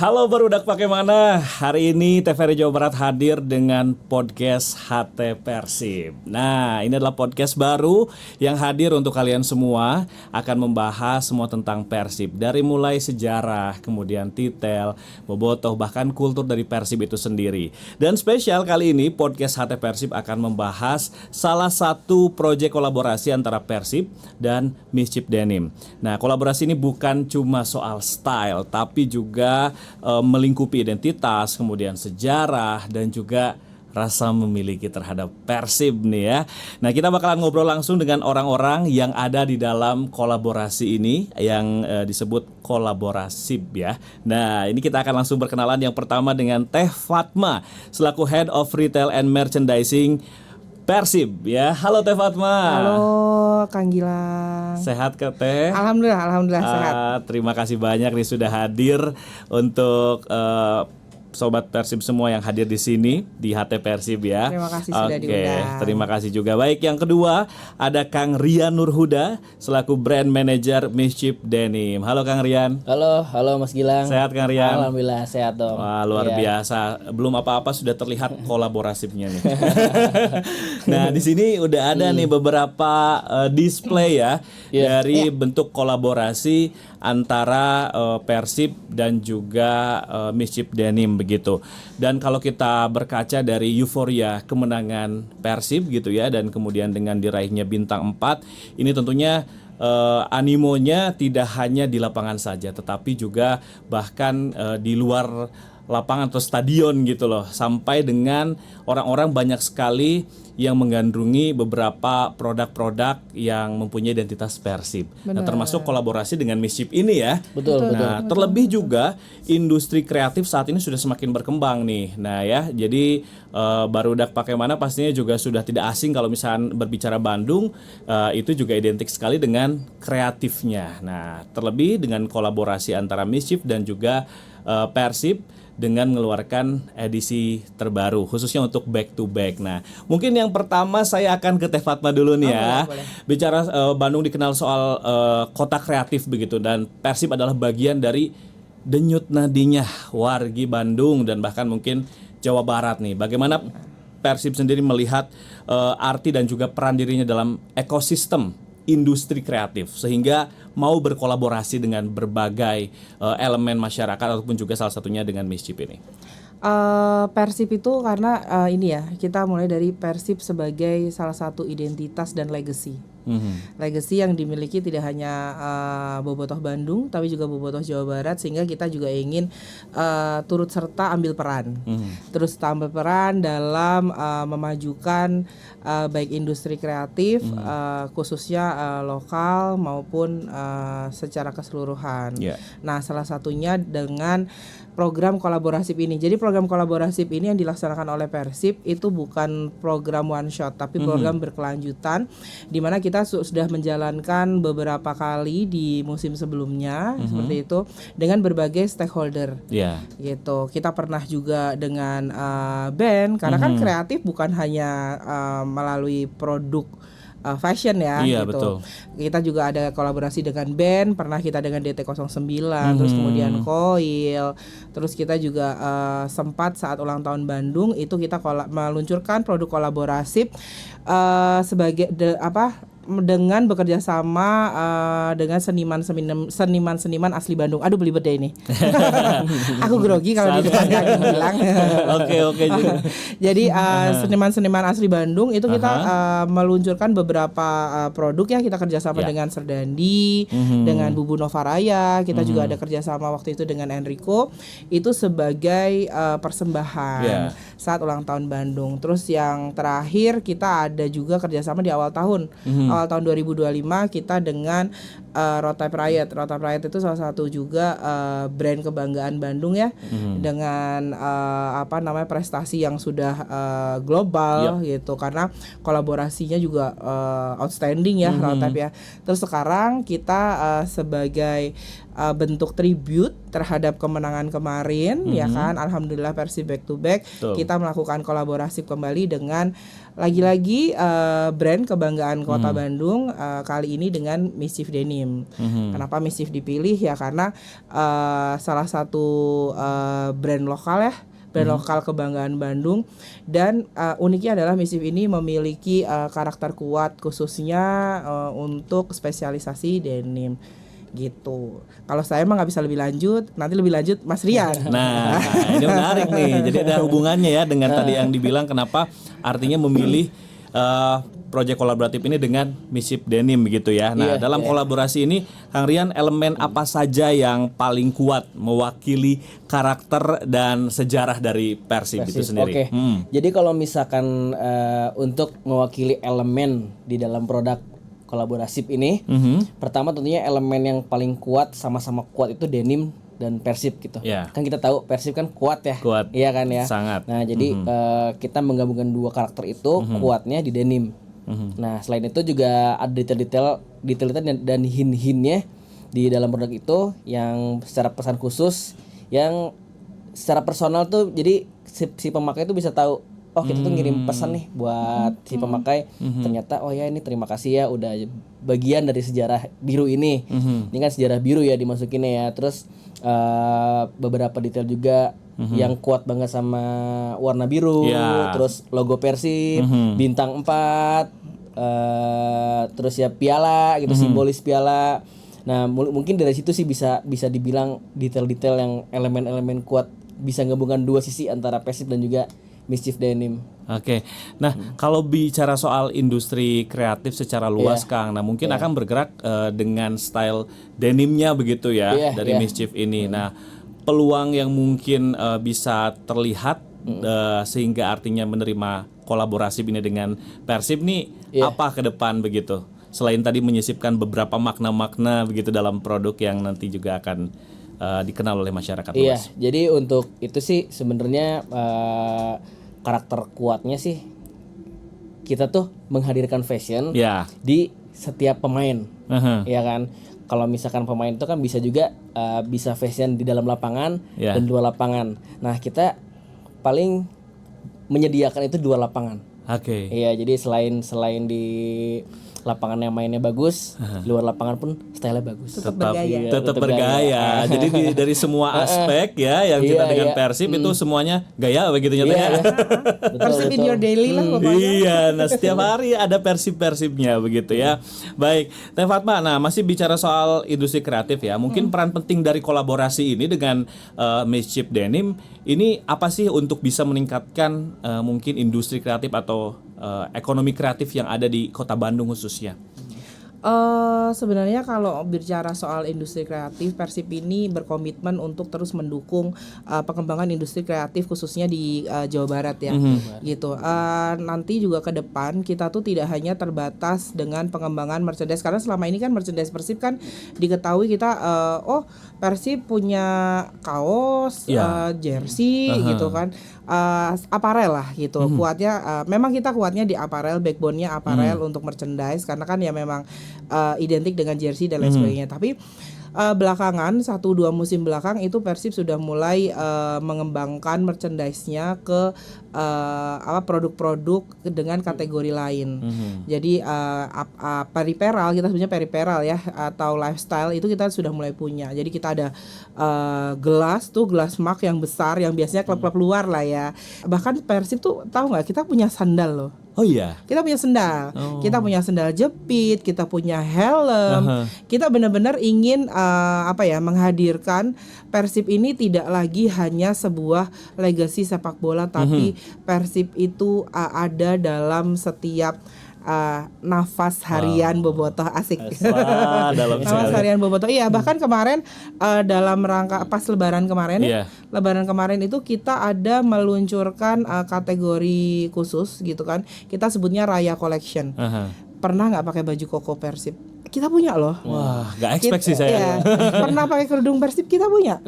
Halo barudak pakai mana? Hari ini TVRI Jawa Barat hadir dengan podcast HT Persib. Nah, ini adalah podcast baru yang hadir untuk kalian semua, akan membahas semua tentang Persib. Dari mulai sejarah, kemudian titel, bobotoh, bahkan kultur dari Persib itu sendiri. Dan spesial kali ini podcast HT Persib akan membahas salah satu proyek kolaborasi antara Persib dan Mischief Denim. Nah, kolaborasi ini bukan cuma soal style, tapi juga melingkupi identitas, kemudian sejarah, dan juga rasa memiliki terhadap Persib nih ya. Nah, kita bakalan ngobrol langsung dengan orang-orang yang ada di dalam kolaborasi ini yang disebut kolaborasib ya. Nah, ini kita akan langsung berkenalan yang pertama dengan Teh Fatma selaku Head of Retail and Merchandising Persib ya. Halo Teh Fatma. Halo Kang Gilang. Sehat ke Teh? Alhamdulillah sehat. Terima kasih banyak nih sudah hadir untuk sobat Persib semua yang hadir di sini di HT Persib ya. Terima kasih sudah diundang. Terima kasih juga. Baik, yang kedua ada Kang Rian Nurhuda selaku Brand Manager Mischief Denim. Halo Kang Rian. Halo Mas Gilang. Sehat Kang Rian? Alhamdulillah sehat dong. Wah, luar biasa. Belum apa-apa sudah terlihat kolaborasifnya nih. Nah, di sini udah ada nih beberapa display ya dari bentuk kolaborasi antara Persib dan juga Mischief Denim begitu. Dan kalau kita berkaca dari euforia kemenangan Persib gitu ya, dan kemudian dengan diraihnya bintang 4, ini tentunya animonya tidak hanya di lapangan saja, tetapi juga bahkan di luar lapangan atau stadion gitu loh, sampai dengan orang-orang banyak sekali yang menggandrungi beberapa produk-produk yang mempunyai identitas Persib. Nah, termasuk kolaborasi dengan Mischief ini ya. Betul. Nah, terlebih juga industri kreatif saat ini sudah semakin berkembang nih. Nah ya, jadi barudak pakai mana pastinya juga sudah tidak asing kalau misalnya berbicara Bandung, itu juga identik sekali dengan kreatifnya. Nah, terlebih dengan kolaborasi antara Mischief dan juga Persib dengan mengeluarkan edisi terbaru khususnya untuk back to back. Nah, mungkin yang pertama saya akan ke Teh Fatma dulu nih ya. Boleh. Bicara Bandung dikenal soal kota kreatif begitu, dan Persib adalah bagian dari denyut nadinya wargi Bandung dan bahkan mungkin Jawa Barat nih. Bagaimana Persib sendiri melihat arti dan juga peran dirinya dalam ekosistem industri kreatif sehingga mau berkolaborasi dengan berbagai elemen masyarakat ataupun juga salah satunya dengan Mischief ini? Persib itu karena ini ya, kita mulai dari Persib sebagai salah satu identitas dan legacy. Legacy yang dimiliki tidak hanya bobotoh Bandung tapi juga bobotoh Jawa Barat, sehingga kita juga ingin turut serta ambil peran. Terus ambil peran dalam memajukan baik industri kreatif khususnya lokal maupun secara keseluruhan. Nah, salah satunya dengan program kolaborasif ini. Jadi program kolaborasif ini yang dilaksanakan oleh Persib itu bukan program one shot tapi program berkelanjutan, di mana kita sudah menjalankan beberapa kali di musim sebelumnya seperti itu dengan berbagai stakeholder. Gitu. Kita pernah juga dengan band, karena kan kreatif bukan hanya melalui produk fashion ya gitu. Betul. Kita juga ada kolaborasi dengan band, pernah kita dengan DT09, terus kemudian Koil, terus kita juga sempat saat ulang tahun Bandung itu kita meluncurkan produk kolaborasi sebagai dengan bekerja sama dengan seniman asli Bandung. Aduh, belibet deh ini. Aku grogi kalau di depan Kang bilang. Oke juga. Jadi seniman asli Bandung itu kita meluncurkan beberapa produk ya. Kita kerjasama dengan Serdandi, dengan Bubu Novaraya. Kita juga ada kerjasama waktu itu dengan Enrico. Itu sebagai persembahan saat ulang tahun Bandung. Terus yang terakhir kita ada juga kerjasama di awal tahun 2025 kita dengan Roadtype Riot. Roadtype Riot itu salah satu juga brand kebanggaan Bandung ya, dengan prestasi yang sudah global gitu, karena kolaborasinya juga outstanding ya Roadtype ya. Terus sekarang kita sebagai bentuk tribute terhadap kemenangan kemarin, ya kan. Alhamdulillah Persib back to back. Betul. Kita melakukan kolaborasi kembali dengan lagi-lagi brand kebanggaan Kota Bandung, kali ini dengan Mischief Denim. Kenapa Mischief dipilih? Ya karena salah satu brand lokal ya, brand lokal kebanggaan Bandung, dan uniknya adalah Mischief ini memiliki karakter kuat khususnya untuk spesialisasi denim gitu. Kalau saya emang nggak bisa lebih lanjut, nanti lebih lanjut Mas Rian. Nah, ini menarik nih. Jadi ada hubungannya ya dengan tadi yang dibilang kenapa artinya memilih proyek kolaboratif ini dengan Mischief Denim begitu ya. Nah, dalam kolaborasi ini Kang Rian, elemen apa saja yang paling kuat mewakili karakter dan sejarah dari Persib itu sendiri? Oke. Jadi kalau misalkan untuk mewakili elemen di dalam produk kolaborasi ini, pertama tentunya elemen yang paling kuat, sama-sama kuat itu denim dan Persib gitu. Kan kita tahu Persib kan kuat ya. Kuat. Iya kan ya. Sangat. Nah, jadi kita menggabungkan dua karakter itu, kuatnya di denim. Nah, selain itu juga ada detail-detail dan hint-hintnya di dalam produk itu yang secara pesan khusus, yang secara personal tuh, jadi si pemakai itu bisa tahu, oh kita tuh ngirim pesan nih buat si pemakai, ternyata oh ya ini terima kasih ya udah bagian dari sejarah biru ini. Ini kan sejarah biru ya dimasukinnya ya. Terus beberapa detail juga yang kuat banget sama warna biru, terus logo Persib, bintang 4, terus ya piala gitu, simbolis piala. Nah, mungkin dari situ sih bisa dibilang detail-detail yang elemen-elemen kuat bisa gabungkan dua sisi antara Persib dan juga Mischief Denim. Oke. Nah, kalau bicara soal industri kreatif secara luas, Kang, nah mungkin akan bergerak dengan style denimnya begitu ya dari Mischief ini. Nah, peluang yang mungkin bisa terlihat sehingga artinya menerima kolaborasi ini dengan Persib nih apa ke depan begitu? Selain tadi menyisipkan beberapa makna-makna begitu dalam produk yang nanti juga akan dikenal oleh masyarakat luas. Jadi untuk itu sih sebenarnya karakter kuatnya sih kita tuh menghadirkan fashion di setiap pemain, ya kan. Kalau misalkan pemain itu kan bisa juga bisa fashion di dalam lapangan dan luar lapangan. Nah, kita paling menyediakan itu 2 lapangan. Iya, jadi selain di lapangan yang mainnya bagus, luar lapangan pun stylenya bagus. Tetap bergaya. Jadi dari semua aspek ya yang kita dengan Persib itu semuanya gaya begitu nyatanya. Persib in your daily lah pokoknya. Iya, nah setiap hari ada Persibnya begitu ya. Baik, Teh Fatma, nah masih bicara soal industri kreatif ya. Mungkin peran penting dari kolaborasi ini dengan Mischief Denim ini apa sih untuk bisa meningkatkan mungkin industri kreatif atau ekonomi kreatif yang ada di Kota Bandung khususnya? Sebenarnya kalau bicara soal industri kreatif, Persib ini berkomitmen untuk terus mendukung pengembangan industri kreatif khususnya di Jawa Barat ya, gitu. Nanti juga ke depan kita tuh tidak hanya terbatas dengan pengembangan merchandise, karena selama ini kan merchandise Persib kan diketahui kita Persib punya kaos, jersey gitu kan, aparel lah gitu. Kuatnya memang kita kuatnya di aparel, backbone-nya aparel untuk merchandise karena kan ya memang identik dengan jersey dan lain sebagainya. Tapi belakangan 1-2 musim belakang itu Persib sudah mulai mengembangkan merchandise-nya ke produk-produk dengan kategori lain. Jadi periperal, kita sebenarnya periperal ya, atau lifestyle itu kita sudah mulai punya. Jadi kita ada gelas mug yang besar yang biasanya klub-klub luar lah ya. Bahkan Persib tuh tahu nggak, kita punya sandal loh. Oh iya. Kita punya sendal. Kita punya sendal jepit, kita punya helm. Kita benar-benar ingin menghadirkan Persib ini tidak lagi hanya sebuah legacy sepak bola, tapi Persib itu ada dalam setiap nafas harian bobotoh, asik. Nafas harian bobotoh. Iya, bahkan kemarin dalam rangka pas lebaran kemarin lebaran kemarin itu kita ada meluncurkan kategori khusus gitu kan. Kita sebutnya Raya Collection. Pernah nggak pakai baju koko Persib? kita punya loh. Wah, gak expect sih saya. Iya. Pernah pakai kerudung Persib kita punya.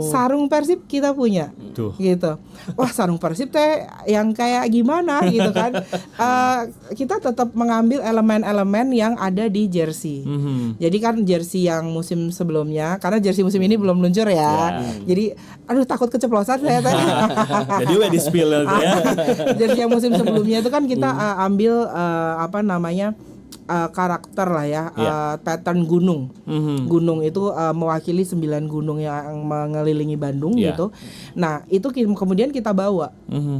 Sarung Persib kita punya. Tuh. Gitu. Wah, sarung Persib teh yang kayak gimana gitu kan. Kita tetap mengambil elemen-elemen yang ada di jersey. Jadi kan jersey yang musim sebelumnya, karena jersey musim ini belum luncur ya. Jadi aduh takut keceplosan saya teh. Jadi udah di spill ya. Jersey yang musim sebelumnya itu kan kita ambil karakter lah ya, pattern gunung. Gunung itu mewakili 9 gunung yang mengelilingi Bandung gitu. Nah, itu kemudian kita bawa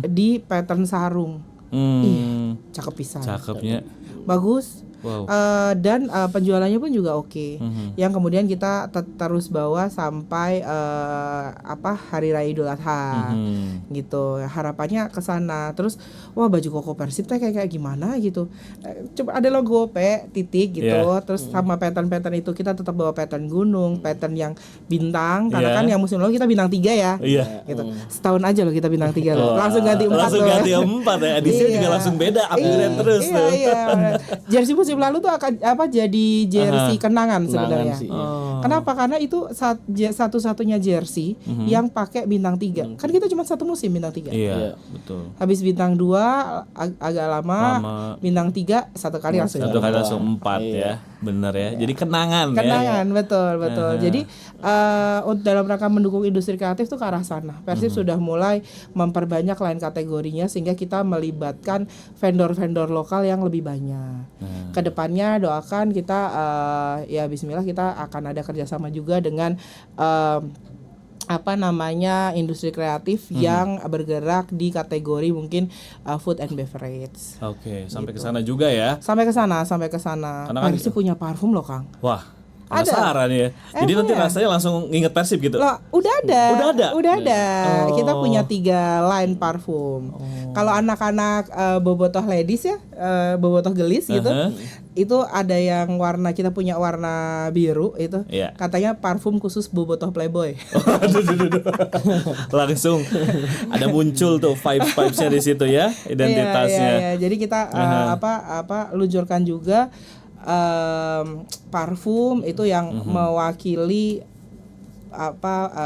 di pattern sarung. Ih, cakep pisan. Cakepnya. Bagus. Wow. Dan penjualannya pun juga oke. Yang kemudian kita terus bawa sampai Hari Raya Idul Adha. Gitu. Harapannya ke sana. Terus wah, baju koko Persib teh kayak gimana gitu. Coba ada logo titik gitu. Terus sama pattern-pattern itu kita tetap bawa pattern gunung, pattern yang bintang karena kan yang musim lalu kita bintang 3 ya. Gitu. Setahun aja loh kita bintang 3 loh. Langsung ganti 4 Langsung loh. ganti 4 ya. Edisinya juga langsung beda, upgrade terus tuh. Iya. Jersey musim lalu tuh akan jadi jersey kenangan sebenarnya. Kenapa? Karena itu satu-satunya jersey yang pakai bintang 3. Kan kita cuma satu musim bintang 3. Iya, betul. Habis bintang 2 agak lama, bintang 3 satu kali langsung 4 ya. Bener ya. Jadi kenangan ya. Betul. Jadi dalam rangka mendukung industri kreatif tuh ke arah sana. Persib sudah mulai memperbanyak line kategorinya sehingga kita melibatkan vendor-vendor lokal yang lebih banyak. Kedepannya doakan kita ya bismillah kita akan ada kerjasama juga dengan industri kreatif yang bergerak di kategori mungkin food and beverage. Oke, sampai ke sana juga ya. Sampai ke sana. Karena kan Persib punya parfum loh, Kang. Wah, penasaran ya. Jadi nanti rasanya langsung nginget Persib gitu. Loh, udah ada. Oh. Kita punya 3 line parfum. Kalau anak-anak bobotoh ladies ya, bobotoh gelis gitu. Itu ada yang kita punya warna biru itu. Katanya parfum khusus bobotoh playboy. Langsung ada muncul tuh vibes-nya di situ ya, identitasnya. Iya. Jadi kita luncurkan juga parfum itu yang mewakili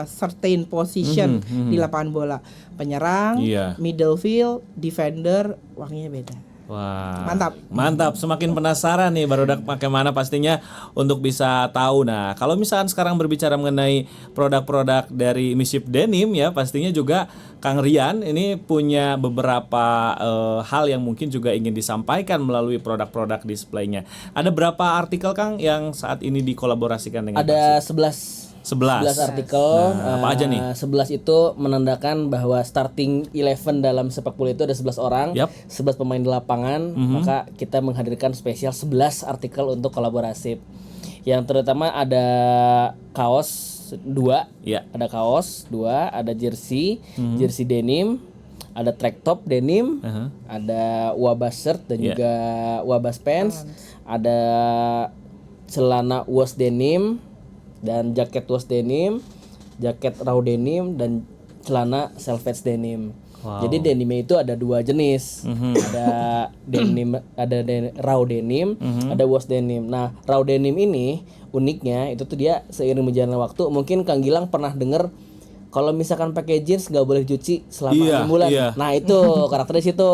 certain position di lapangan bola. Penyerang, middle field, defender, wanginya beda. Wah, mantap. Semakin penasaran nih barudak pakai mana pastinya untuk bisa tahu. Nah, kalau misalkan sekarang berbicara mengenai produk-produk dari Mischief Denim ya, pastinya juga Kang Rian ini punya beberapa hal yang mungkin juga ingin disampaikan melalui produk-produk displaynya. Ada berapa artikel Kang yang saat ini dikolaborasikan dengan Ada Persib? 11 artikel. Apa aja nih? 11 itu menandakan bahwa starting 11 dalam sepak bola itu ada 11 orang, 11 pemain di lapangan, maka kita menghadirkan spesial 11 artikel untuk kolaborasi. Yang terutama ada kaos 2, ada kaos 2, ada jersey denim, ada track top denim, ada wabas shirt dan juga wabas pants, ada celana wash denim dan jaket wash denim, jaket raw denim dan celana selvedge denim. Jadi denimnya itu ada 2 jenis. Ada denim, raw denim, ada wash denim. Nah, raw denim ini uniknya itu tuh dia seiring berjalannya waktu, mungkin Kang Gilang pernah dengar kalau misalkan pakai jeans nggak boleh dicuci selama 6 bulan. Nah, itu karakternya situ.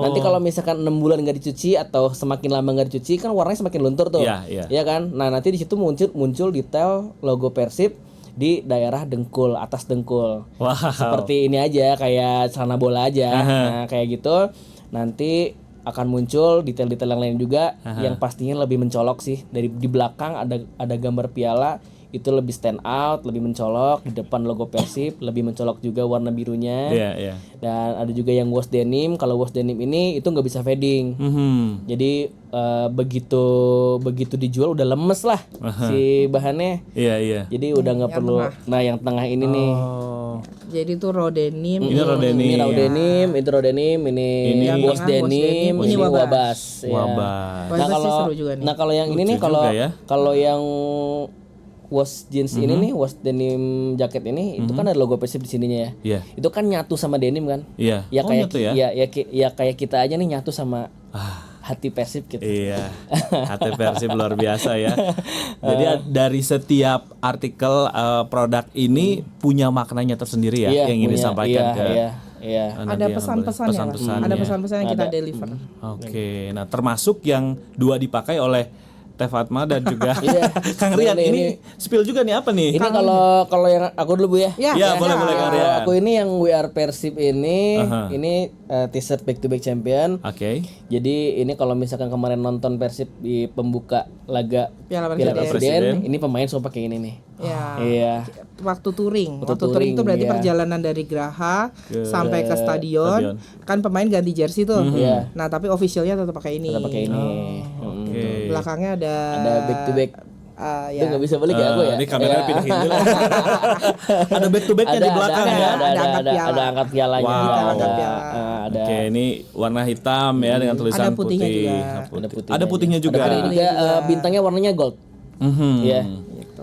Nanti kalau misalkan 6 bulan nggak dicuci atau semakin lama nggak dicuci kan warnanya semakin luntur tuh. Iya kan? Nah, nanti di situ muncul detail logo Persib di daerah dengkul, atas dengkul. Seperti ini aja, kayak celana bola aja. Nah, kayak gitu. Nanti akan muncul detail-detail yang lain juga yang pastinya lebih mencolok sih. Dari di belakang ada gambar piala, itu lebih stand out, lebih mencolok. Di depan logo Persib lebih mencolok juga warna birunya. Dan ada juga yang wash denim. Kalau wash denim ini itu nggak bisa fading. Jadi begitu dijual udah lemes lah si bahannya. Jadi udah nggak perlu. Nah, yang tengah ini nih. Jadi itu raw denim. Ini raw denim. Ini raw denim, itu raw denim, ini wash denim, ini wabas. Nah, kalau yang ini nih, kalau yang wash jeans ini nih, wash denim jaket ini, itu kan ada logo Persib di sininya ya. Itu kan nyatu sama denim kan? Ya kayak kayak kita aja nih nyatu sama hati Persib gitu. Iya, HT Persib luar biasa ya. Jadi dari setiap artikel produk ini punya maknanya tersendiri ya, Iya, yang ingin punya, disampaikan ke iya. Ada pesan-pesannya, ada pesan-pesan yang kita deliver. Oke, nah termasuk yang 2 dipakai oleh Teh Fatma dan juga Kang Rian. Ini- Ini spill juga nih apa nih? Ini kalau yang aku dulu Bu ya. Ya, boleh yang Kalau Rian. aku ini yang We Are Persib ini, Aha. ini t-shirt back to back champion. Oke. Jadi ini kalau misalkan kemarin nonton Persib di pembuka laga Piala Piala Presiden. Presiden, ini pemain semua pakai ini nih. Ya. Iya. Waktu touring touring, itu berarti iya. perjalanan dari Graha sampai ke stadion. Kan pemain ganti jersey tuh. Iya. Nah, tapi officialnya tetap pakai ini. Kita pakai ini. Oke. Belakangnya ada Ada back to back. ya. Itu nggak bisa balik ya aku ya. Ini kameranya Iya. pindahin dulu. Ada back to backnya di belakang ya. Ada angkat piala. Ada angkat pialanya. Wow. Angkat piala. Ada. Oke, ini warna hitam ya dengan tulisan Ada putihnya putih. juga. Ada putihnya juga. Ada juga bintangnya warnanya gold. Mhm. Iya.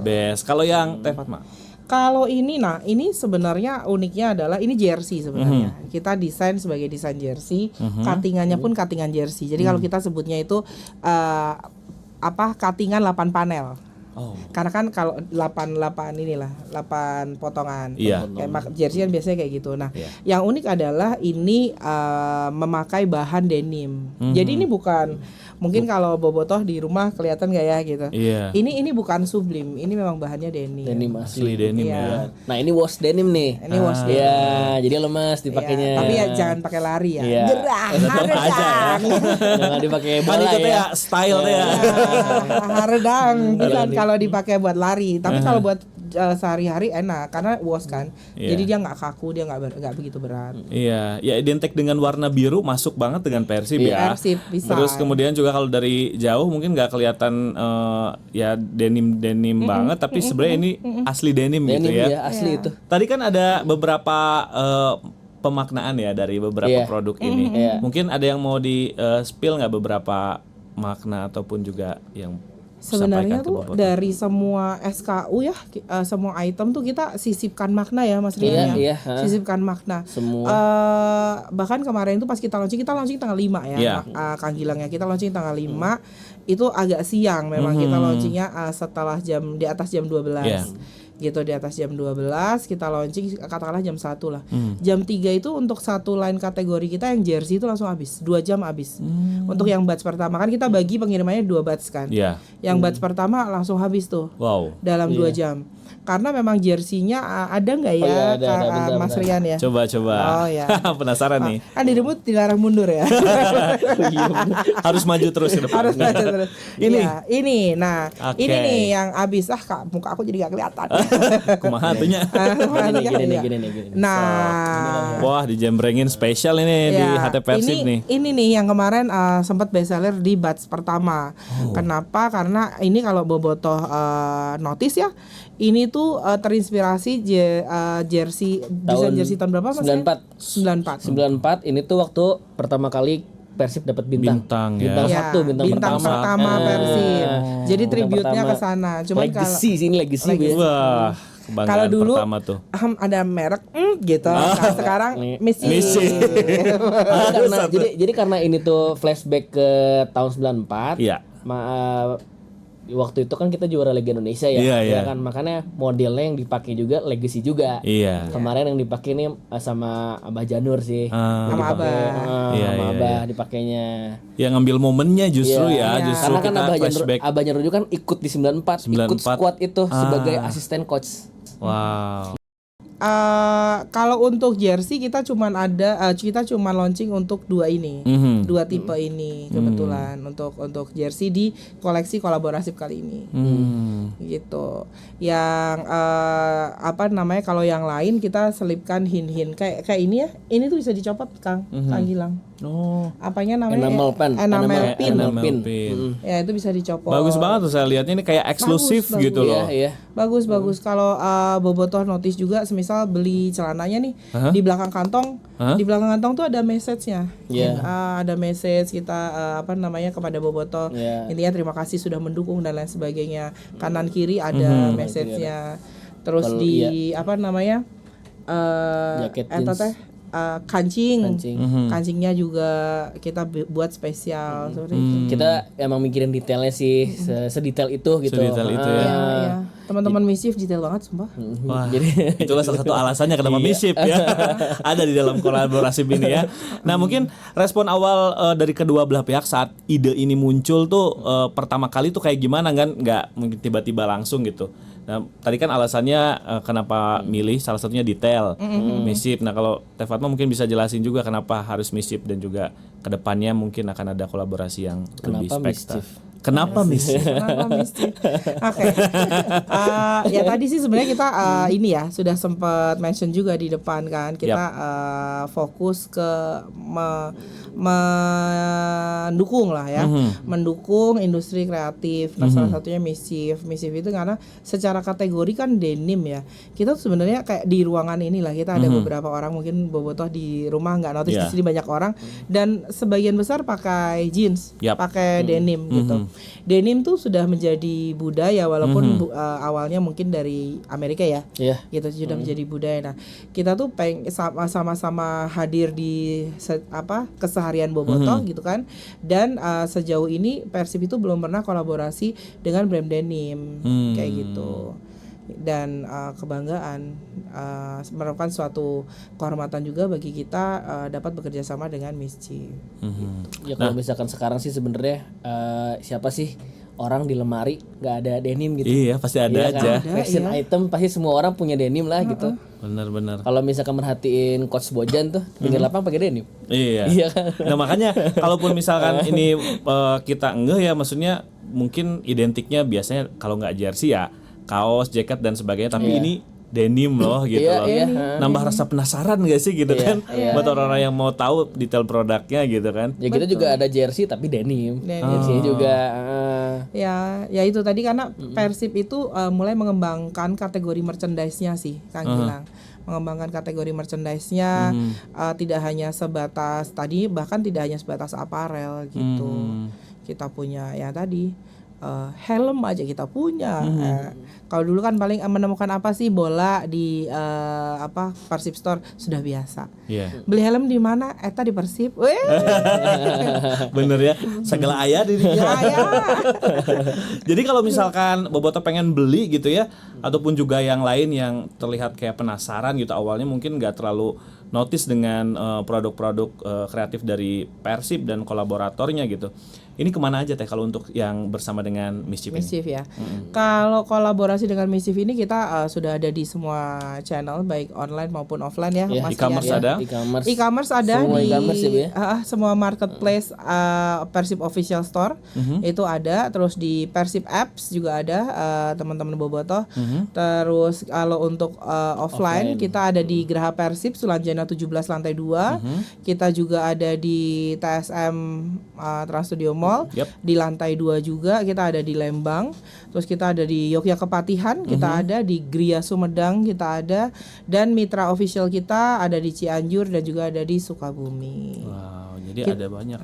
Best. Kalau yang Teh Fatma? Kalau ini, nah ini sebenarnya uniknya adalah ini jersey sebenarnya. Kita desain sebagai desain jersey, cuttingannya pun cuttingan jersey. Jadi kalau kita sebutnya itu cuttingan 8 panel. Oh. Karena kan kalau 8 potongan. Iya. Kayak jersey kan biasanya kayak gitu. Nah, Iya. yang unik adalah ini memakai bahan denim. Jadi ini bukan mungkin kalau bobotoh di rumah kelihatan gak ya gitu. Iya. Ini bukan sublim, ini memang bahannya denim. Denim Asli asli. denim Iya. ya. Nah ini wash denim nih. Ini wash denim. Iya, jadi lemas dipakainya. Iya, tapi ya jangan pakai lari ya. Iya. Gerah, Tetap aja ya. Jangan dipakai Kan bola itu teh ya. ya style teh ya. Haredang bukan kalau dipakai buat lari, tapi kalau buat sehari-hari enak karena wash kan. Iya. Jadi dia nggak kaku, dia nggak begitu berat. Iya, ya identik dengan warna biru masuk banget dengan Persib ya. Persib bisa. Terus kemudian juga kalau dari jauh mungkin nggak kelihatan ya denim banget, tapi sebenarnya ini asli denim gitu Denim ya. ya asli itu. Tadi kan ada beberapa pemaknaan ya dari beberapa Iya. produk ini. Iya. Mungkin ada yang mau di spill nggak beberapa makna ataupun juga yang Sebenarnya disampaikan ke tuh Bobotoh? dari semua SKU ya, semua item tuh kita sisipkan makna ya Mas Rian Iya, ya. Sisipkan makna. Semua. Bahkan kemarin itu pas kita launching tanggal 5 ya. Iya. Kang Gilang ya. Kita launching tanggal 5. Itu agak siang memang kita launchingnya setelah di atas jam 12. Iya. Gitu di atas jam 12 kita launching katakanlah jam 1 lah. Jam 3 itu untuk satu line kategori kita yang jersey itu langsung habis. 2 jam habis. Untuk yang batch pertama kan kita bagi pengirimannya 2 batch kan. Iya. Yang batch pertama langsung habis tuh Wow. dalam 2 jam. Karena memang jersinya ada nggak ya Oh iya, ada, bentar, Mas bentar. Rian ya? Coba. Oh, ya. Penasaran nih. Kan dirimu dilarang mundur ya. Harus maju terus ke depan. Harus baca terus. Ini? Ya, ini. Nah, Oke. ini nih yang abis Kak, muka aku jadi gak kelihatan. Kumaha atunya. Gini nih. Nah, Wah, dijembrengin spesial ini di ya, HT Persib ini, nih. Ini nih yang kemarin sempat bestseller di batch pertama. Kenapa? Karena ini kalau Bobotoh notice ya, ini tuh terinspirasi jersey desain jersey tahun berapa Mas? 94. 94. 94 ini tuh waktu pertama kali Persib dapat bintang. Bintang ya. Bintang Ya, satu, bintang pertama. Persib. Jadi Bintang tribute-nya pertama. ke sana. Cuman kalau Legacy sih ini legacy. Bu, ya. Wah, kebanggaan kalau dulu pertama tuh. ada merek gitu. Nah, sekarang Messi. jadi karena ini tuh flashback ke tahun 94. Iya. Waktu itu kan kita juara Liga Indonesia ya, Iya, iya. ya kan makanya modelnya yang dipakai juga legacy juga. Iya. Kemarin yang dipakai ini sama Abah Janur sih. Ah. Sama Dipakai, Abah. Iya, sama iya, Abah dipakainya. Ya ngambil momennya justru Iya. ya, justru Karena kan kita flashback. Abah Janur juga kan ikut di 94, ikut 94. squad itu sebagai Ah. asisten coach. Wow. Kalau untuk jersey kita cuman launching untuk 2 ini. Mhm. 2 tipe ini kebetulan untuk jersey di koleksi kolaborasi kali ini. Gitu. Yang kalau yang lain kita selipkan hin-hin kayak ini ya. Ini tuh bisa dicopot Kang Gilang. Oh. Apanya namanya? Enamel pen. Enamel pin. Enamel pin. pin. Ya itu bisa dicopot. Bagus banget tuh saya lihatnya ini kayak eksklusif Bagus. gitu loh. Iya. Bagus. Kalau Bobotoh notice juga semisal beli celananya nih di belakang kantong. Di belakang kantong tuh ada message-nya. Iya. Ada message kita kepada Bobotoh. Iya. Intinya terima kasih sudah mendukung dan lain sebagainya. Kanan kiri ada message-nya. Terus Kalau di Jaket eta jeans. teh kancing. Kancing. Kancingnya juga kita buat spesial seperti itu. Kita emang mikirin detailnya sih sedetail itu gitu. Sedetail itu ya. Iya. Teman-teman Mischief detail banget sumpah. Wah, Jadi itulah salah satu alasannya kenapa Mischief ya ada di dalam kolaborasi ini ya. Nah mungkin respon awal dari kedua belah pihak saat ide ini muncul tuh pertama kali tuh kayak gimana kan? Nggak mungkin tiba-tiba langsung gitu. Nah tadi kan alasannya kenapa milih salah satunya detail Mischief. Nah kalau Teh Fatma mungkin bisa jelasin juga kenapa harus Mischief dan juga kedepannya mungkin akan ada kolaborasi yang lebih spektakuler. Kenapa Mischief? Kenapa Mischief? Oke. Ya tadi sih sebenarnya kita ini ya sudah sempat mention juga di depan kan kita fokus ke mendukung lah ya, mendukung industri kreatif. Nah salah satunya Mischief. Mischief itu karena secara kategori kan denim ya. Kita tuh sebenarnya kayak di ruangan inilah kita ada beberapa orang mungkin bobotoh di rumah nggak notice di sini banyak orang dan sebagian besar pakai jeans, pakai denim gitu. Denim tuh sudah menjadi budaya walaupun awalnya mungkin dari Amerika ya, gitu sudah menjadi budaya. Nah kita tuh sama-sama hadir di keseharian bobotoh gitu kan. Dan sejauh ini Persib itu belum pernah kolaborasi dengan brand denim kayak gitu. Dan kebanggaan merupakan suatu kehormatan juga bagi kita dapat bekerja sama dengan Mischief. Ya kalau misalkan sekarang sih sebenarnya siapa sih orang di lemari nggak ada denim gitu? Iya pasti ada aja. Kan? Fashion item pasti semua orang punya denim lah gitu. Benar-benar. Kalau misalkan merhatiin Coach Bojan tuh pinggir lapang pakai denim. Iya kan? Nah makanya kalaupun misalkan ini kita enggak ya maksudnya mungkin identiknya biasanya kalau nggak jersey ya kaos, jaket dan sebagainya, tapi ini denim loh gitu loh. Nambah rasa penasaran gak sih gitu kan buat orang-orang yang mau tahu detail produknya gitu kan. Ya kita juga ada jersey tapi denim. Jersey juga ya itu tadi karena Persib itu mulai mengembangkan kategori merchandise-nya sih Kang Gilang. Mengembangkan kategori merchandise-nya tidak hanya sebatas tadi, bahkan tidak hanya sebatas aparel gitu. Kita punya ya tadi helm aja kita punya. Kalau dulu kan paling menemukan apa sih bola di Persib Store sudah biasa. Beli helm di mana? Eta di Persib. Bener ya, segala ayah di dia. Jadi kalau misalkan bobotoh pengen beli gitu ya, ataupun juga yang lain yang terlihat kayak penasaran gitu awalnya mungkin nggak terlalu notice dengan produk-produk kreatif dari Persib dan kolaboratornya gitu. Ini kemana aja Teh kalau untuk yang bersama dengan Mischief ini? Mischief ya. Kalau kolaborasi dengan Mischief ini kita sudah ada di semua channel baik online maupun offline ya. E-commerce ada. E-commerce ada semua di e-commerce ya, semua marketplace Persib Official Store itu ada. Terus di Persib Apps juga ada teman-teman bobotoh. Terus kalau untuk offline kita ada di Geraha Persib Sulanjana 17 lantai 2. Kita juga ada di TSM Trans Studio Mall. Di lantai 2 juga kita ada di Lembang. Terus kita ada di Yogyakarta, kita ada di Gria Sumedang, kita ada, dan mitra official kita ada di Cianjur dan juga ada di Sukabumi. Wow, jadi ada banyak.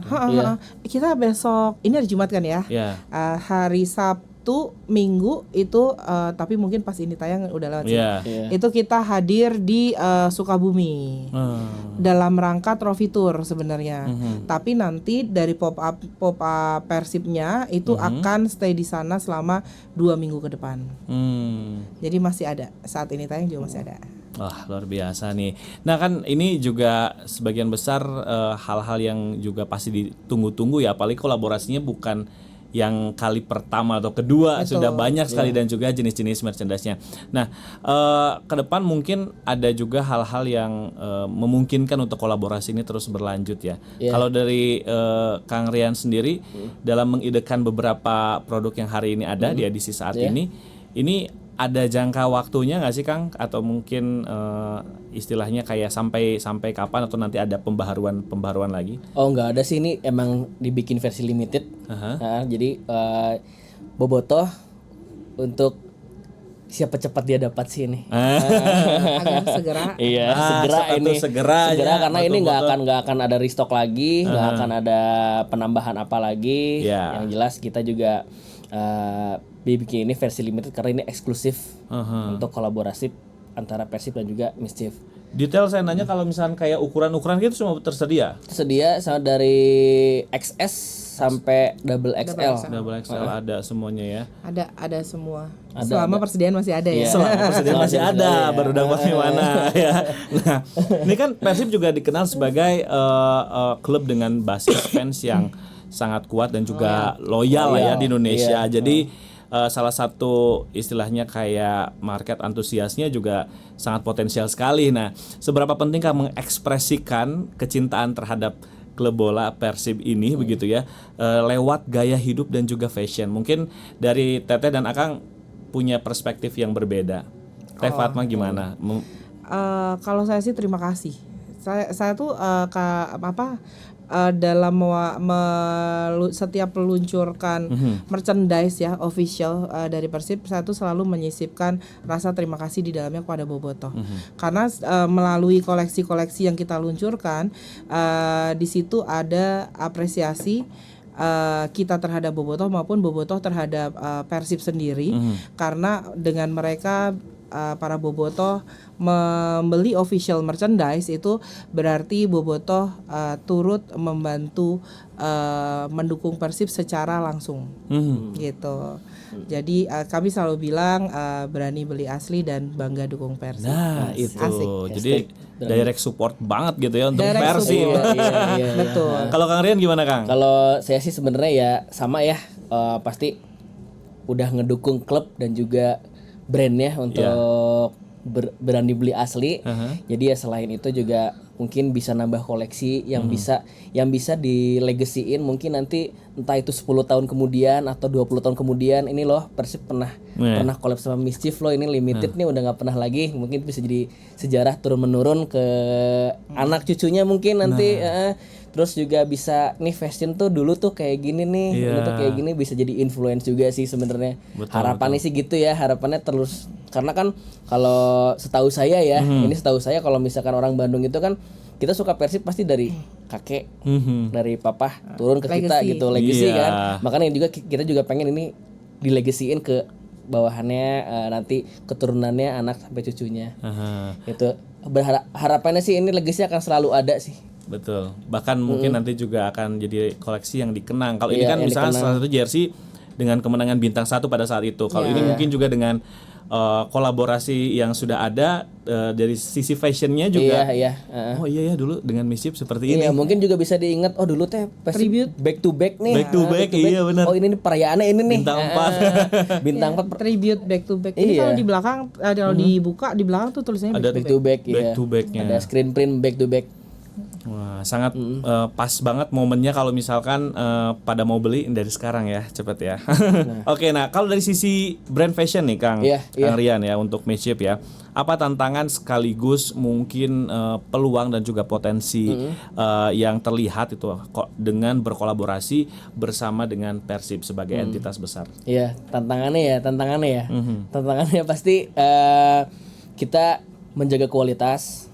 Kita besok ini hari Jumat kan ya? Hari Sabtu, Minggu itu tapi mungkin pas ini tayang udah lewat sih. Itu kita hadir di Sukabumi dalam rangka Trophy Tour sebenarnya. Tapi nanti dari pop up Persibnya itu akan stay di sana selama 2 minggu ke depan. Jadi masih ada, saat ini tayang juga masih ada. Wah luar biasa nih. Nah kan ini juga sebagian besar hal-hal yang juga pasti ditunggu-tunggu ya. Apalagi kolaborasinya bukan yang kali pertama atau kedua. Betul. Sudah banyak sekali dan juga jenis-jenis merchandise-nya. Nah ke depan mungkin ada juga hal-hal yang memungkinkan untuk kolaborasi ini terus berlanjut ya. Kalau dari Kang Rian sendiri dalam mengidekan beberapa produk yang hari ini ada di edisi saat ini ada jangka waktunya nggak sih Kang? Atau mungkin istilahnya kayak sampai kapan atau nanti ada pembaharuan lagi? Oh nggak ada sih, ini emang dibikin versi limited. Jadi bobotoh untuk siapa cepat dia dapat sih ini. Agar segera. Segera karena ini nggak akan ada restock lagi, nggak akan ada penambahan apa lagi. Yang jelas kita juga bikin ini versi limited karena ini eksklusif untuk kolaborasi antara Persib dan juga Mischief. Detail saya nanya kalau misalnya kayak ukuran-ukuran gitu semua tersedia. Tersedia dari XS sampai double XL. Double XL ada semuanya ya. Ada semua. Ada, Selama persediaan masih ada ya. Iya. Selama persediaan masih Masih ada, ada, ya. baru dapat di mana ya. Nah, ini kan Persib juga dikenal sebagai klub dengan basis fans yang sangat kuat dan juga loyal lah ya di Indonesia. Iya. Jadi salah satu istilahnya kayak market antusiasnya juga sangat potensial sekali. Nah, seberapa pentingkah mengekspresikan kecintaan terhadap klub bola Persib ini begitu ya, lewat gaya hidup dan juga fashion. Mungkin dari Teteh dan Akang punya perspektif yang berbeda. Teh Fatma gimana? Kalau saya sih terima kasih. Saya tuh dalam setiap meluncurkan merchandise ya official dari Persib, saya tuh selalu menyisipkan rasa terima kasih di dalamnya kepada Bobotoh. Karena melalui koleksi-koleksi yang kita luncurkan, di situ ada apresiasi kita terhadap Bobotoh maupun Bobotoh terhadap Persib sendiri. Karena dengan mereka para bobotoh membeli official merchandise, itu berarti bobotoh turut membantu mendukung Persib secara langsung gitu. Jadi kami selalu bilang berani beli asli dan bangga dukung Persib. Nah itu, Asik. jadi direct support banget gitu ya untuk Direct Persib. support. Iya. Betul. Kalau Kang Rian gimana Kang? Kalau saya sih sebenarnya ya sama ya, pasti udah ngedukung klub dan juga brandnya untuk berani beli asli. Jadi ya selain itu juga mungkin bisa nambah koleksi yang bisa dilegasiin mungkin nanti entah itu 10 tahun kemudian atau 20 tahun kemudian, ini loh Persib pernah collab sama Mischief loh, ini limited nih udah nggak pernah lagi, mungkin bisa jadi sejarah turun menurun ke anak cucunya mungkin nanti. Terus juga bisa nih fashion tuh dulu tuh kayak gini nih, dulu tuh kayak gini, bisa jadi influence juga sih sebenarnya. Harapannya sih gitu ya, harapannya terus, karena kan kalau setahu saya ya, ini setahu saya kalau misalkan orang Bandung itu kan kita suka Persib pasti dari kakek, dari papa turun ke kita gitu, legacy kan. Makanya juga kita juga pengen ini dilegasiin ke bawahannya, nanti keturunannya, anak sampai cucunya. Itu harapannya sih ini legacy akan selalu ada sih. Betul. Bahkan mungkin nanti juga akan jadi koleksi yang dikenang. Kalau ini kan yang misalnya dikenang. salah satu jersey dengan kemenangan bintang 1 pada saat itu. Kalau ini mungkin juga dengan kolaborasi yang sudah ada dari sisi fashionnya juga. Iya. Oh iya ya, dulu dengan Mischief seperti ini. Iya, mungkin juga bisa diingat, oh dulu teh Tribute. back to back nih. Back to back, iya benar. Oh ini nih perayaannya ini nih. Bintang 4. Bintang 4 Tribute back to back. Ini Iya. kalau di belakang, kalau dibuka di belakang tuh tulisannya Ada back back to back, back iya. to back-nya. Ada screen print back to back. Wah, sangat pas banget momennya kalau misalkan pada mau beli dari sekarang ya, cepet ya. Oke, nah kalau dari sisi brand fashion nih Kang, Kang Rian ya untuk Mischief ya, apa tantangan sekaligus mungkin peluang dan juga potensi yang terlihat itu kok dengan berkolaborasi bersama dengan Persib sebagai entitas besar? Iya, tantangannya ya. Tantangannya pasti kita menjaga kualitas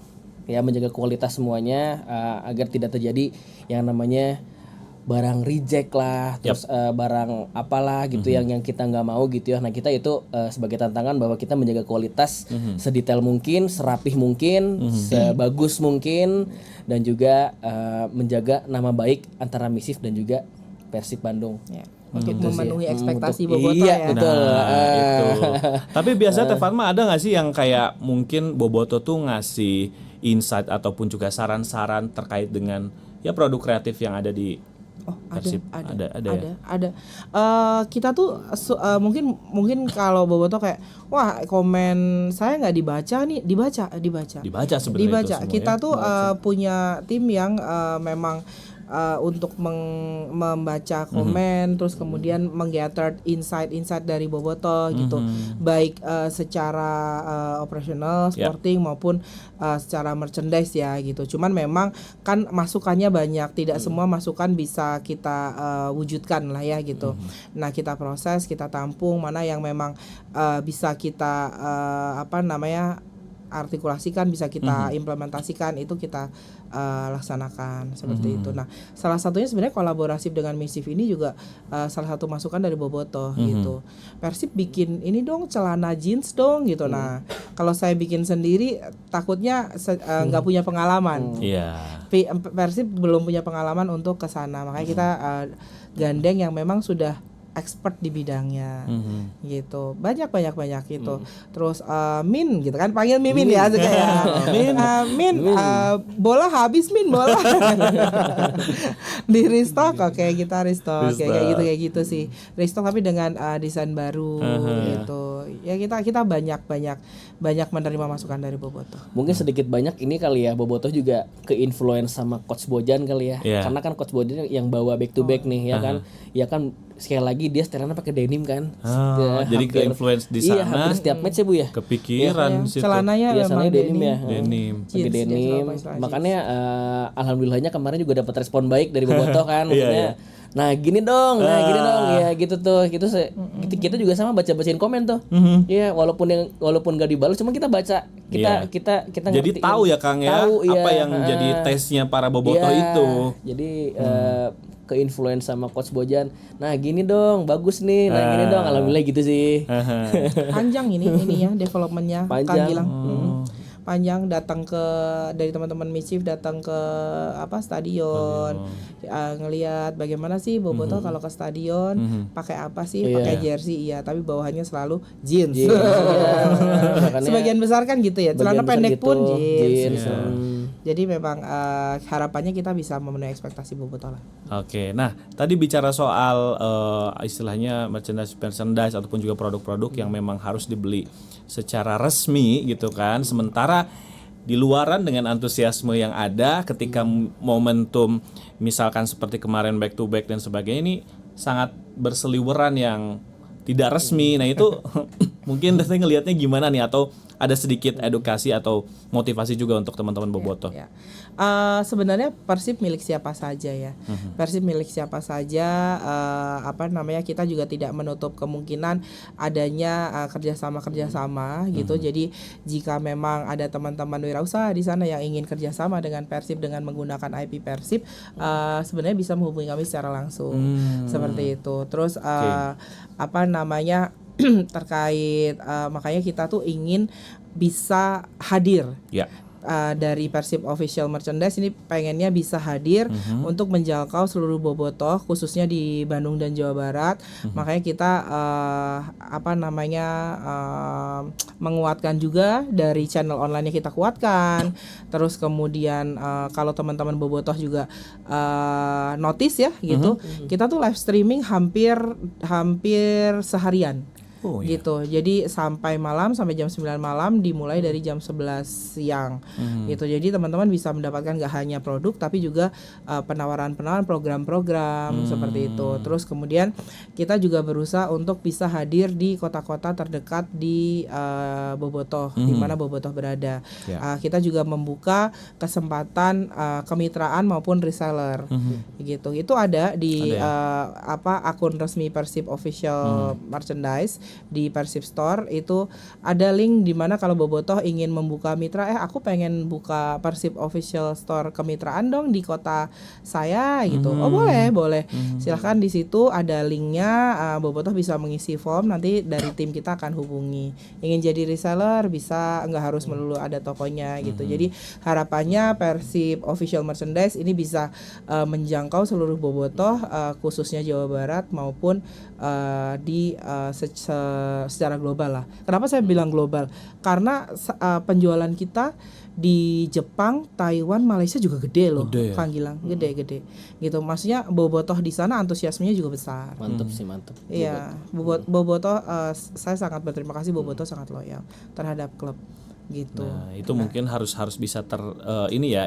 semuanya, agar tidak terjadi yang namanya barang reject lah, terus barang apalah gitu yang kita nggak mau gitu ya. Nah kita itu sebagai tantangan bahwa kita menjaga kualitas sedetail mungkin, serapih mungkin, sebagus mungkin, dan juga menjaga nama baik antara Mischief dan juga Persib Bandung. untuk Gitu sih. memenuhi ekspektasi Untuk- bobotoh iya, ya. betul. Itu. Tapi biasanya Teh Fatma ada nggak sih yang kayak mungkin Boboto tuh ngasih insight ataupun juga saran-saran terkait dengan ya produk kreatif yang ada di Persib? Ada ya? Ada. Kita tuh mungkin kalau bobotoh kayak wah komen saya nggak dibaca nih, dibaca Dibaca sebenarnya itu dibaca. semua Kita ya? tuh punya tim yang memang untuk membaca komen, terus kemudian menggather insight dari bobotoh gitu, baik secara operasional, sporting maupun secara merchandise ya gitu. Cuman memang kan masukannya banyak, tidak semua masukan bisa kita wujudkan lah ya gitu. Nah kita proses, kita tampung mana yang memang bisa kita artikulasikan, bisa kita implementasikan, itu kita laksanakan seperti itu. Nah, salah satunya sebenarnya kolaborasi dengan Misif ini juga salah satu masukan dari Bobotoh gitu. Persib bikin ini dong, celana jeans dong gitu. Nah, kalau saya bikin sendiri takutnya nggak punya pengalaman. Iya. Persib belum punya pengalaman untuk ke sana. Makanya kita gandeng yang memang sudah expert di bidangnya gitu, banyak gitu. Terus Min gitu kan, panggil Mimin ya kayak Min, bola habis Min, bola di restock, oke kita restock kayak gitu sih, restock tapi dengan desain baru gitu ya. Kita banyak menerima masukan dari Bobotoh. Mungkin sedikit banyak ini kali ya, Bobotoh juga ke-influence sama Coach Bojan kali ya. Karena kan Coach Bojan yang bawa back to back nih ya kan sekali lagi dia setelannya pakai denim kan. Jadi ke-influence di sana. Iya, hampir setiap match ya Bu ya. Kepikiran situ. Celananya memang denim ya. Denim. Pakai denim. Makanya alhamdulillahnya kemarin juga dapat respon baik dari Bobotoh kan. Maksudnya nah gini dong ya gitu tuh. Kita juga sama baca-bacain komen tuh. Iya, walaupun gak dibalas, cuma kita baca. Kita jadi ngertiin. tahu ya Kang ya, apa yang jadi tesnya para Bobotoh itu. Jadi ke-influence sama Coach Bojan. Nah gini dong, bagus nih. Nah gini dong, alhamdulillah gitu sih. Panjang ini ya developmentnya, Kang Gilang. Panjang, datang dari teman-teman Misif datang ke stadion. Ngelihat bagaimana sih Bobotoh kalau ke stadion pakai apa sih? Pakai jersey iya, tapi bawahannya selalu jeans. Sebagian besar kan gitu ya. Celana pendek gitu, pun jeans. gitu. Jadi memang harapannya kita bisa memenuhi ekspektasi Bobotoh lah. Oke, nah tadi bicara soal istilahnya merchandise ataupun juga produk-produk yang memang harus dibeli secara resmi gitu kan. Sementara di luaran dengan antusiasme yang ada ketika momentum misalkan seperti kemarin back to back dan sebagainya ini sangat berseliweran yang tidak resmi. Nah itu mungkin Teh ngelihatnya gimana nih, atau ada sedikit edukasi atau motivasi juga untuk teman-teman Bobotoh? Sebenarnya Persib milik siapa saja ya. Persib milik siapa saja, kita juga tidak menutup kemungkinan adanya kerjasama gitu. Jadi jika memang ada teman-teman wirausaha di sana yang ingin kerjasama dengan Persib dengan menggunakan IP Persib, sebenarnya bisa menghubungi kami secara langsung seperti itu. Terus terkait makanya kita tuh ingin bisa hadir. Dari Persib Official Merchandise ini pengennya bisa hadir untuk menjangkau seluruh Bobotoh khususnya di Bandung dan Jawa Barat. Makanya kita menguatkan juga dari channel online-nya kita kuatkan. Terus kemudian kalau teman-teman Bobotoh juga notice ya gitu, kita tuh live streaming hampir seharian. Gitu. Jadi sampai jam 9 malam dimulai dari jam 11 siang. Gitu. Jadi teman-teman bisa mendapatkan gak hanya produk tapi juga penawaran-penawaran program-program seperti itu. Terus kemudian kita juga berusaha untuk bisa hadir di kota-kota terdekat di Bobotoh, di mana Bobotoh berada. Kita juga membuka kesempatan kemitraan maupun reseller. Gitu. Itu ada di akun resmi Persib Official Merchandise di Persib Store. Itu ada link di mana kalau Bobotoh ingin membuka mitra, aku pengen buka Persib Official Store kemitraan dong di kota saya gitu. Oh boleh. Silahkan, di situ ada linknya. Bobotoh bisa mengisi form, nanti dari tim kita akan hubungi. Ingin jadi reseller bisa, nggak harus melulu ada tokonya gitu. Jadi harapannya Persib Official Merchandise ini bisa menjangkau seluruh Bobotoh, khususnya Jawa Barat maupun secara global lah. Kenapa saya bilang global? Karena penjualan kita di Jepang, Taiwan, Malaysia juga gede loh, Kang Gilang, gede gitu. Maksudnya Bobotoh di sana antusiasmenya juga besar. Mantap. Iya, Bobotoh, saya sangat berterima kasih. Bobotoh sangat loyal terhadap klub gitu. Nah, itu mungkin harus bisa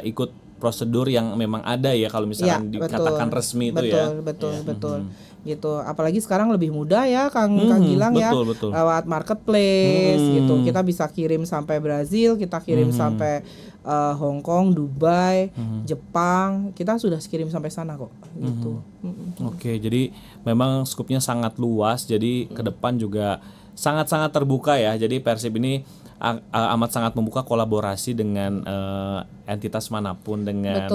ikut prosedur yang memang ada ya kalau misalkan dikatakan resmi itu ya. Betul. Gitu. Apalagi sekarang lebih mudah ya Kang Gilang betul. Lewat marketplace gitu. Kita bisa kirim sampai Brazil, kita kirim sampai Hong Kong, Dubai, Jepang. Kita sudah kirim sampai sana kok gitu. Oke, jadi memang skupnya sangat luas. Jadi ke depan juga sangat-sangat terbuka ya. Jadi Persib ini amat sangat membuka kolaborasi dengan entitas manapun, dengan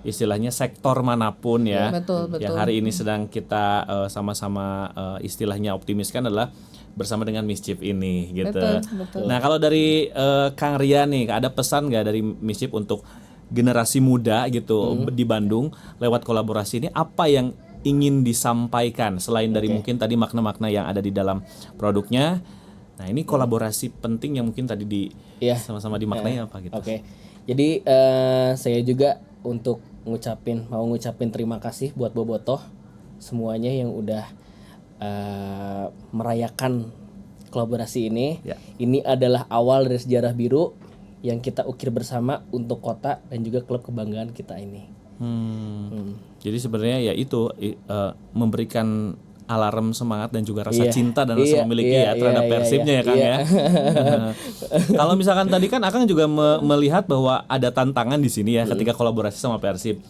istilahnya sektor manapun ya. Betul. Yang hari ini sedang kita sama-sama istilahnya optimiskan adalah bersama dengan Mischief ini gitu. Betul. Nah kalau dari Kang Rian nih, ada pesan nggak dari Mischief untuk generasi muda gitu di Bandung lewat kolaborasi ini, apa yang ingin disampaikan selain dari mungkin tadi makna-makna yang ada di dalam produknya? Nah ini kolaborasi penting yang mungkin tadi sama-sama dimaknai apa gitu? Jadi saya juga mau ngucapin terima kasih buat Bobotoh semuanya yang udah merayakan kolaborasi ini. Ini adalah awal dari sejarah biru yang kita ukir bersama untuk kota dan juga klub kebanggaan kita ini. Jadi sebenarnya ya itu memberikan alarm semangat dan juga rasa cinta dan rasa memiliki terhadap Persibnya ya Kang ya. Kalau misalkan tadi kan Akang juga melihat bahwa ada tantangan di sini ya ketika kolaborasi sama Persib.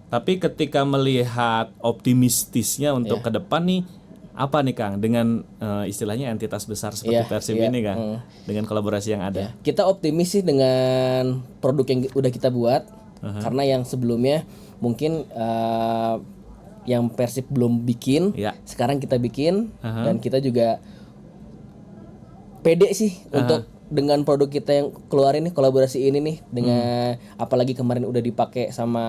Tapi ketika melihat optimistisnya untuk ke depan nih, apa nih Kang dengan istilahnya entitas besar seperti Persib ini Kang, dengan kolaborasi yang ada? Kita optimis sih dengan produk yang udah kita buat, karena yang sebelumnya mungkin yang Persib belum bikin, sekarang kita bikin, dan kita juga pede sih untuk dengan produk kita yang keluarin nih, kolaborasi ini nih dengan apalagi kemarin udah dipakai sama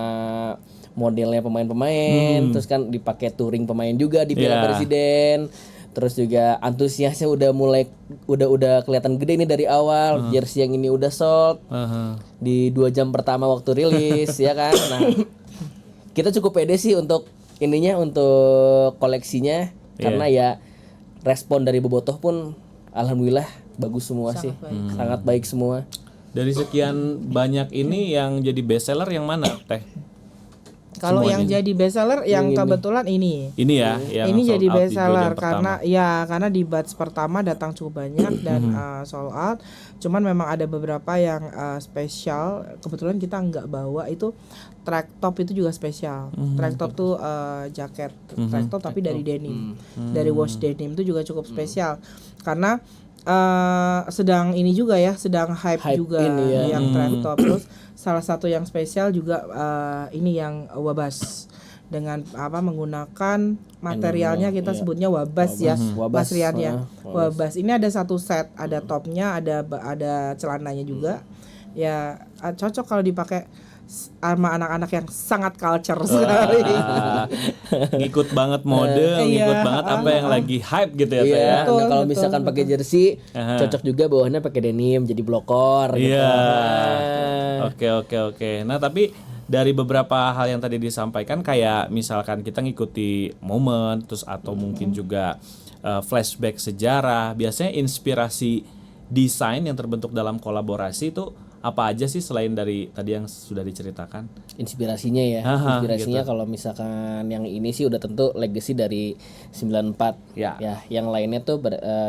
modelnya pemain-pemain, terus kan dipakai touring pemain juga di Piala Presiden, terus juga antusiasnya udah kelihatan gede nih dari awal. Jersey yang ini udah sold di 2 jam pertama waktu rilis ya kan. Nah kita cukup pede sih untuk untuk koleksinya, karena ya respon dari Bobotoh pun alhamdulillah bagus semua sih, sangat baik semua. Dari sekian banyak ini yang jadi best seller yang mana Teh? Kalau yang jadi best seller yang kebetulan ini. Ini ya, yang ini sold jadi out best di 2 seller jam pertama. karena di batch pertama datang cukup banyak dan sold out. Cuman memang ada beberapa yang spesial. Kebetulan kita nggak bawa itu track top, itu juga spesial. Track top tuh jaket track top tapi dari denim, dari wash denim, itu juga cukup spesial karena sedang ini juga ya, sedang hype juga ini yang track top. Terus salah satu yang spesial juga ini yang wabas dengan menggunakan materialnya kita sebutnya wabas ya, Mas Rian ya. Wabas ini ada satu set, ada topnya, ada celananya juga. Ya cocok kalau dipakai sama anak-anak yang sangat culture sekali. Ngikut banget mode, ngikut banget apa yang lagi hype gitu ya. Nah, kalau misalkan pakai jersey cocok juga bawahnya pakai denim jadi blokor gitu. Oke. Nah, tapi dari beberapa hal yang tadi disampaikan, kayak misalkan kita ngikuti momen terus atau mungkin juga flashback sejarah, biasanya inspirasi desain yang terbentuk dalam kolaborasi itu apa aja sih selain dari tadi yang sudah diceritakan? Inspirasinya ya. Inspirasinya gitu. Kalau misalkan yang ini sih udah tentu legacy dari 94. Ya, yang lainnya tuh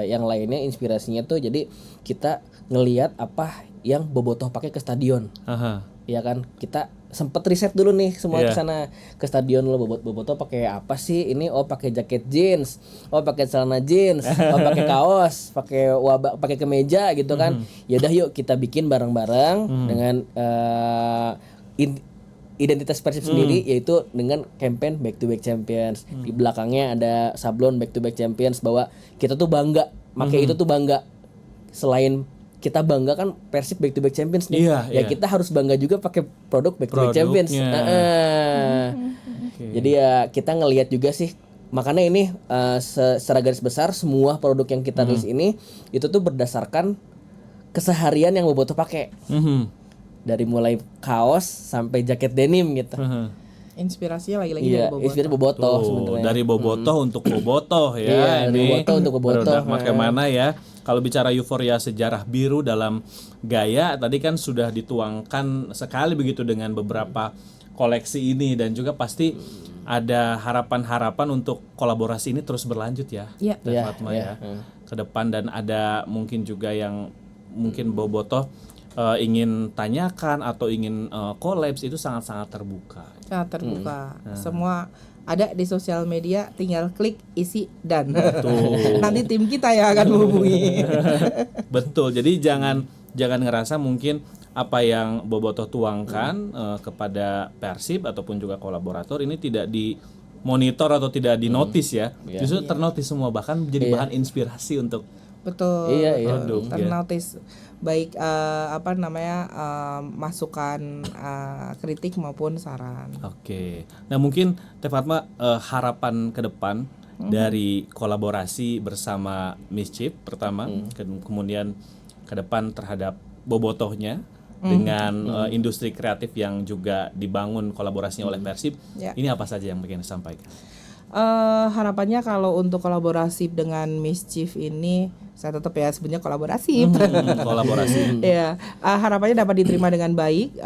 yang lainnya inspirasinya tuh jadi kita ngelihat apa yang Bobotoh pakai ke stadion. Ya kan, kita sempet riset dulu nih semua ke sana, ke stadion lo. Bobotoh pakai apa sih ini? Oh pakai jaket jeans, oh pakai celana jeans, oh pakai kaos, pakai kemeja gitu kan. Ya udah yuk kita bikin bareng-bareng dengan identitas Persib sendiri, yaitu dengan campaign Back to Back Champions. Di belakangnya ada sablon Back to Back Champions, bahwa kita tuh bangga pakai itu tuh bangga. Selain kita bangga kan Persib Back to Back Champions nih. Ya kita harus bangga juga pakai produk Back to Back Champions. Jadi ya kita ngelihat juga sih, makanya ini secara garis besar semua produk yang kita tulis ini itu tuh berdasarkan keseharian yang Bobotoh pakai. Dari mulai kaos sampai jaket denim gitu. Inspirasinya lagi-lagi dari Bobotoh. Inspirasi Bobotoh sebenarnya. Dari Bobotoh untuk Bobotoh ya. Dari Bobotoh untuk Bobotoh. Bagaimana ya? Kalau bicara euforia sejarah biru dalam gaya, tadi kan sudah dituangkan sekali begitu dengan beberapa koleksi ini, dan juga pasti ada harapan-harapan untuk kolaborasi ini terus berlanjut ya. Fatma ya. Ke depan, dan ada mungkin juga yang mungkin Bobotoh ingin tanyakan atau ingin collabs itu sangat-sangat terbuka. Sangat terbuka. Semua ada di sosial media, tinggal klik, isi, dan nanti tim kita yang akan menghubungi. Betul. Jadi jangan ngerasa mungkin apa yang Bobotoh tuangkan kepada Persib ataupun juga kolaborator ini tidak dimonitor atau tidak dinotis ya. Justru ternotis semua, bahkan jadi bahan inspirasi untuk Betul, produk, ternotis baik masukan kritik maupun saran. Oke. Nah, mungkin Teh Fatma harapan ke depan dari kolaborasi bersama Mischief pertama, kemudian ke depan terhadap Bobotohnya dengan industri kreatif yang juga dibangun kolaborasinya oleh Persib. Ya. Ini apa saja yang ingin disampaikan? Harapannya kalau untuk kolaborasi dengan Mischief ini, saya tetap ya sebenarnya kolaborasi. Kolaborasi. Ya, harapannya dapat diterima dengan baik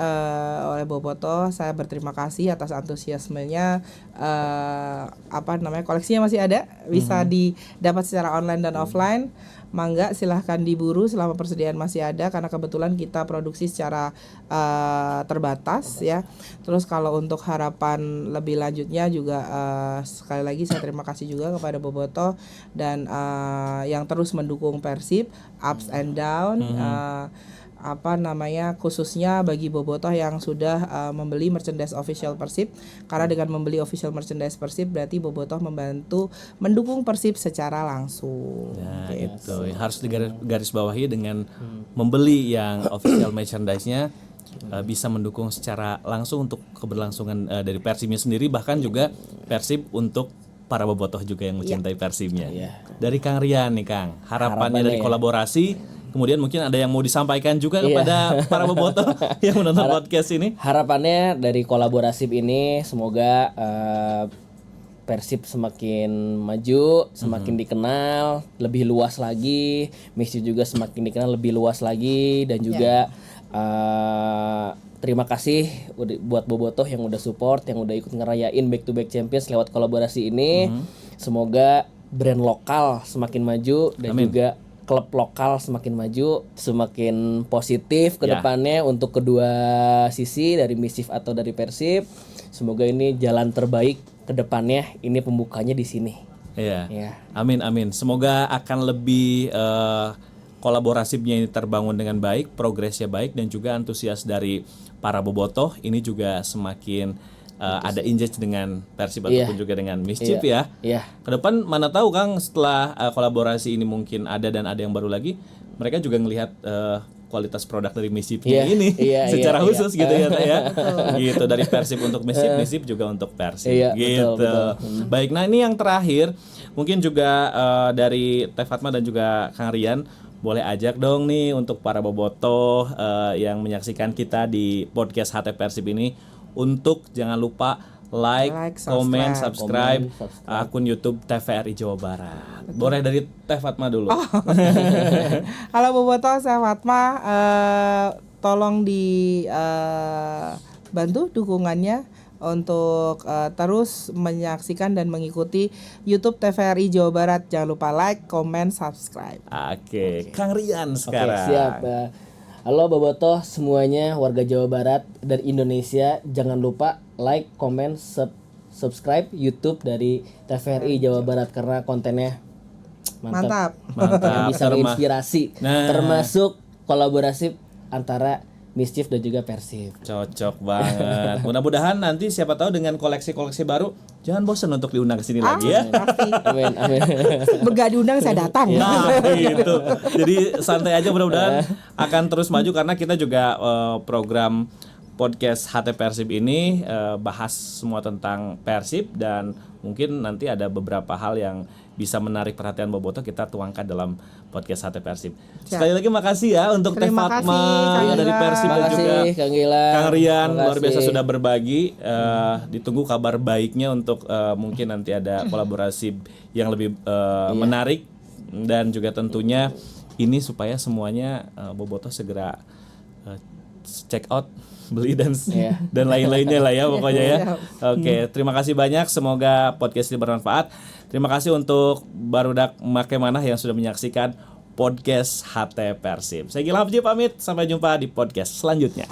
oleh Bobotoh. Saya berterima kasih atas antusiasmenya. Koleksinya masih ada, bisa didapat secara online dan offline. Mangga silahkan diburu selama persediaan masih ada, karena kebetulan kita produksi secara terbatas ya. Terus kalau untuk harapan lebih lanjutnya juga sekali lagi saya terima kasih juga kepada Bobotoh dan yang terus mendukung Persib ups and down. Khususnya bagi Bobotoh yang sudah membeli merchandise official Persib, karena dengan membeli official merchandise Persib berarti Bobotoh membantu mendukung Persib secara langsung. Nah, itu harus digaris bawahi dengan membeli yang official merchandise-nya bisa mendukung secara langsung untuk keberlangsungan dari Persibnya sendiri, bahkan juga Persib untuk para Bobotoh juga yang mencintai Persibnya. Dari Kang Rian nih Kang, harapannya dari kolaborasi. Kemudian mungkin ada yang mau disampaikan juga kepada para Bobotoh yang menonton podcast ini. Harapannya dari kolaborasi ini semoga Persib semakin maju, semakin dikenal, lebih luas lagi. Mischief juga semakin dikenal lebih luas lagi, dan juga terima kasih buat Bobotoh yang udah support, yang udah ikut ngerayain back to back champions lewat kolaborasi ini. Semoga brand lokal semakin maju dan juga klub lokal semakin maju, semakin positif ke depannya untuk kedua sisi dari Mischief atau dari Persib. Semoga ini jalan terbaik ke depannya, ini pembukanya di sini. Iya. Amin. Semoga akan lebih kolaborasinya ini terbangun dengan baik, progresnya baik, dan juga antusias dari para Bobotoh ini juga semakin ada engage dengan Persib ataupun juga dengan Mischief ya. Kedepan mana tahu Kang, setelah kolaborasi ini mungkin ada dan ada yang baru lagi, mereka juga ngelihat kualitas produk dari Mischief-nya ini secara khusus gitu ya Teh ya. Gitu, dari Persib untuk Mischief, Mischief juga untuk Persib gitu. Betul. Baik, nah ini yang terakhir mungkin juga dari Teh Fatma dan juga Kang Rian, boleh ajak dong nih untuk para Bobotoh yang menyaksikan kita di podcast HT Persib ini untuk jangan lupa like, comment, subscribe akun YouTube TVRI Jawa Barat. Boleh dari Teh Fatma dulu. Halo Bobotoh, saya Fatma. Tolong bantu dukungannya untuk terus menyaksikan dan mengikuti YouTube TVRI Jawa Barat. Jangan lupa like, comment, subscribe. Oke. Kang Rian sekarang. Siap. Halo Bobotoh semuanya, warga Jawa Barat dan Indonesia, jangan lupa like, comment, subscribe YouTube dari TVRI Jawa Barat karena kontennya mantap. Yang bisa menginspirasi, termasuk kolaborasi antara Mischief dan juga Persib. Cocok banget. Mudah-mudahan nanti siapa tahu dengan koleksi-koleksi baru jangan bosan untuk diundang ke sini lagi ya. Pasti. Amin. Enggak diundang saya datang. Nah, gitu. Jadi santai aja, mudah-mudahan akan terus maju karena kita juga program podcast HT Persib ini bahas semua tentang Persib, dan mungkin nanti ada beberapa hal yang bisa menarik perhatian Bobotoh kita tuangkan dalam podcast HT Persib. Sekali lagi makasih ya untuk Teh Fatma dari Persib dan juga Kang Rian, luar biasa sudah berbagi. Ditunggu kabar baiknya untuk mungkin nanti ada kolaborasi yang lebih menarik, dan juga tentunya ini supaya semuanya Bobotoh segera check out, beli dan lain-lainnya lah ya pokoknya ya. Oke, terima kasih banyak, semoga podcast ini bermanfaat. Terima kasih untuk Barudak Make Manah yang sudah menyaksikan podcast HT Persib. Saya Gilang Abji pamit, sampai jumpa di podcast selanjutnya.